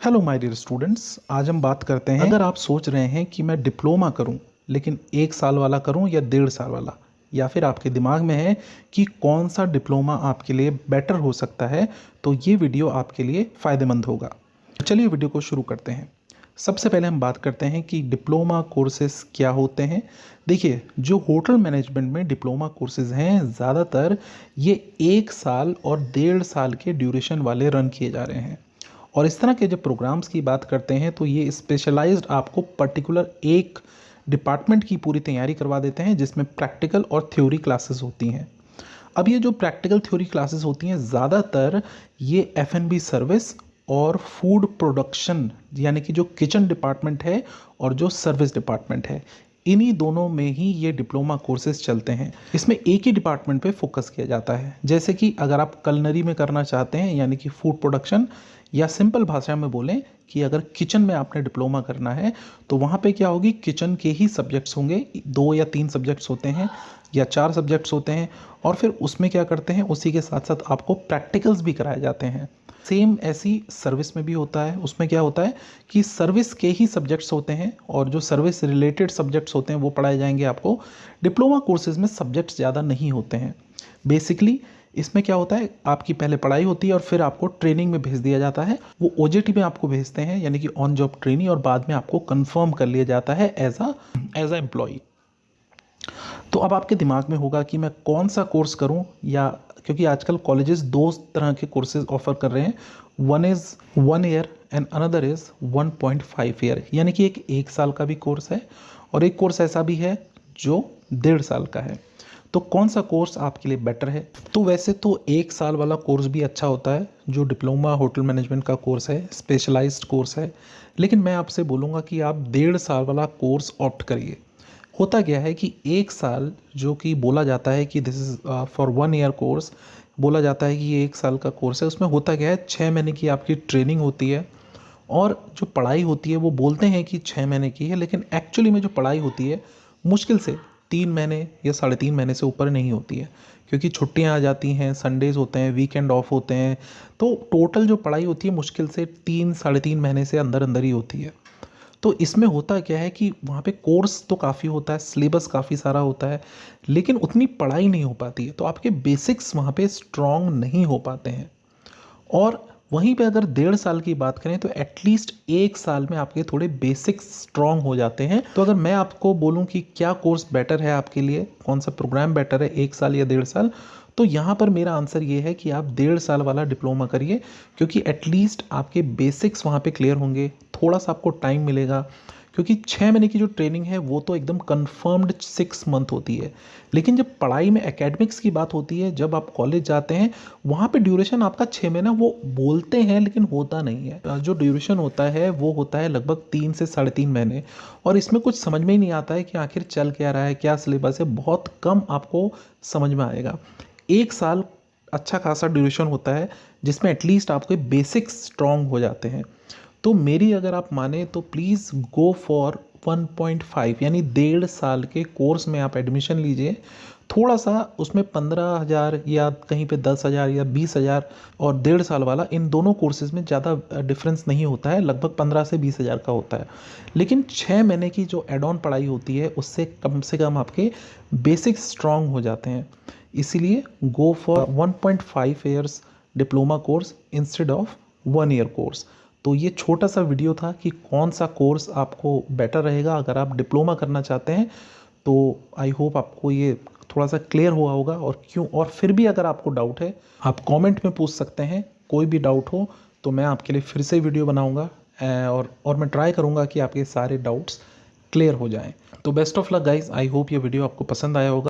Hello my dear students, आज हम बात करते हैं अगर आप सोच रहे हैं कि मैं डिप्लोमा करूं लेकिन 1 साल वाला करूं या 1.5 साल वाला, या फिर आपके दिमाग में है कि कौन सा डिप्लोमा आपके लिए बेटर हो सकता है, तो ये वीडियो आपके लिए फ़ायदेमंद होगा। चलिए वीडियो को शुरू करते हैं। सबसे पहले हम बात करते हैं कि डिप्लोमा कोर्सेज क्या होते हैं। देखिए, जो होटल मैनेजमेंट में डिप्लोमा कोर्सेज हैं, ज़्यादातर ये 1 साल और 1.5 साल के ड्यूरेशन वाले रन किए जा रहे हैं। और इस तरह के जब प्रोग्राम्स की बात करते हैं तो ये स्पेशलाइज्ड आपको पर्टिकुलर एक डिपार्टमेंट की पूरी तैयारी करवा देते हैं, जिसमें प्रैक्टिकल और थ्योरी क्लासेस होती हैं। अब ये जो प्रैक्टिकल थ्योरी क्लासेस होती हैं, ज़्यादातर ये F&B सर्विस और फूड प्रोडक्शन, यानी कि जो किचन डिपार्टमेंट है और जो सर्विस डिपार्टमेंट है, इन्हीं दोनों में ही ये डिप्लोमा कोर्सेज चलते हैं। इसमें एक ही डिपार्टमेंट पे फोकस किया जाता है। जैसे कि अगर आप कलनरी में करना चाहते हैं, यानी कि फूड प्रोडक्शन, या सिंपल भाषा में बोलें कि अगर किचन में आपने डिप्लोमा करना है तो वहाँ पे क्या होगी, किचन के ही सब्जेक्ट्स होंगे। 2 या 3 सब्जेक्ट्स होते हैं या 4 सब्जेक्ट्स होते हैं, और फिर उसमें क्या करते हैं, उसी के साथ साथ आपको प्रैक्टिकल्स भी कराए जाते हैं। सेम ऐसी सर्विस में भी होता है। उसमें क्या होता है कि सर्विस के ही सब्जेक्ट्स होते हैं और जो सर्विस रिलेटेड सब्जेक्ट्स होते हैं वो पढ़ाए जाएंगे आपको। डिप्लोमा कोर्सेज में सब्जेक्ट्स ज़्यादा नहीं होते हैं। बेसिकली इसमें क्या होता है, आपकी पहले पढ़ाई होती है और फिर आपको ट्रेनिंग में भेज दिया जाता है। वो OJT में आपको भेजते हैं, यानी कि ऑन जॉब ट्रेनिंग, और बाद में आपको कंफर्म कर लिया जाता है एज अ एम्प्लॉय। तो अब आपके दिमाग में होगा कि मैं कौन सा कोर्स करूं, या क्योंकि आजकल कॉलेजेस 2 तरह के कोर्सेज ऑफर कर रहे हैं। One is 1 year and another is 1.5 year, यानी कि एक 1 साल का भी कोर्स है और एक कोर्स ऐसा भी है जो 1.5 साल का है। तो कौन सा कोर्स आपके लिए बेटर है? तो वैसे तो 1 साल वाला कोर्स भी अच्छा होता है, जो डिप्लोमा होटल मैनेजमेंट का कोर्स है, स्पेशलाइज्ड कोर्स है। लेकिन मैं आपसे बोलूँगा कि आप 1.5 साल वाला कोर्स ऑप्ट करिए। होता क्या है कि 1 साल जो कि बोला जाता है कि this is for 1 year course, बोला जाता है कि ये 1 साल का कोर्स है। उसमें होता क्या है, 6 महीने की आपकी ट्रेनिंग होती है और जो पढ़ाई होती है वो बोलते हैं कि 6 महीने की है, लेकिन एक्चुअली में जो पढ़ाई होती है मुश्किल से 3 महीने या 3.5 महीने से ऊपर नहीं होती है, क्योंकि छुट्टियां आ जाती हैं, संडेज़ होते हैं, वीकेंड ऑफ होते हैं। तो टोटल जो पढ़ाई होती है मुश्किल से 3 साढ़े 3 महीने से अंदर अंदर ही होती है। तो इसमें होता क्या है कि वहाँ पे कोर्स तो काफ़ी होता है, सिलेबस काफ़ी सारा होता है, लेकिन उतनी पढ़ाई नहीं हो पाती है। तो आपके बेसिक्स वहाँ पे स्ट्रॉन्ग नहीं हो पाते हैं। और वहीं पे अगर 1.5 साल की बात करें तो एटलीस्ट 1 साल में आपके थोड़े बेसिक्स स्ट्रॉन्ग हो जाते हैं। तो अगर मैं आपको बोलूं कि क्या कोर्स बेटर है आपके लिए, कौन सा प्रोग्राम बेटर है, 1 साल या 1.5 साल, तो यहाँ पर मेरा आंसर ये है कि आप 1.5 साल वाला डिप्लोमा करिए, क्योंकि एटलीस्ट आपके बेसिक्स वहाँ पे क्लियर होंगे। थोड़ा सा आपको टाइम मिलेगा, क्योंकि 6 महीने की जो ट्रेनिंग है वो तो एकदम कंफर्म्ड 6 मंथ होती है। लेकिन जब पढ़ाई में एकेडमिक्स की बात होती है, जब आप कॉलेज जाते हैं, वहाँ पे ड्यूरेशन आपका 6 महीना वो बोलते हैं, लेकिन होता नहीं है। जो ड्यूरेशन होता है वो होता है लगभग 3 से 3.5 महीने, और इसमें कुछ समझ में ही नहीं आता है कि आखिर चल क्या रहा है, क्या सिलेबस है। बहुत कम आपको समझ में आएगा। 1 साल अच्छा खासा ड्यूरेशन होता है, जिसमें एटलीस्ट आपके बेसिक्स स्ट्रॉन्ग हो जाते हैं। तो मेरी अगर आप माने तो प्लीज़ गो फॉर 1.5, यानी 1.5 साल के कोर्स में आप एडमिशन लीजिए। थोड़ा सा उसमें 15,000 या कहीं पे 10,000 या 20,000, और 1.5 साल वाला, इन दोनों कोर्सेज़ में ज़्यादा डिफरेंस नहीं होता है, लगभग 15 से 20,000 का होता है। लेकिन 6 महीने की जो एड ऑन पढ़ाई होती है उससे कम आपके बेसिक्स स्ट्रॉन्ग हो जाते हैं। इसीलिए go for 1.5 years diploma course instead of 1 year course. तो ये छोटा सा वीडियो था कि कौन सा कोर्स आपको बेटर रहेगा अगर आप डिप्लोमा करना चाहते हैं। तो आई होप आपको ये थोड़ा सा क्लियर हुआ होगा। और क्यों, और फिर भी अगर आपको डाउट है आप कमेंट में पूछ सकते हैं। कोई भी डाउट हो तो मैं आपके लिए फिर से वीडियो बनाऊंगा, और मैं ट्राई करूंगा कि आपके सारे डाउट्स क्लियर हो जाएं। तो best of luck guys, I hope ये वीडियो आपको पसंद आया होगा।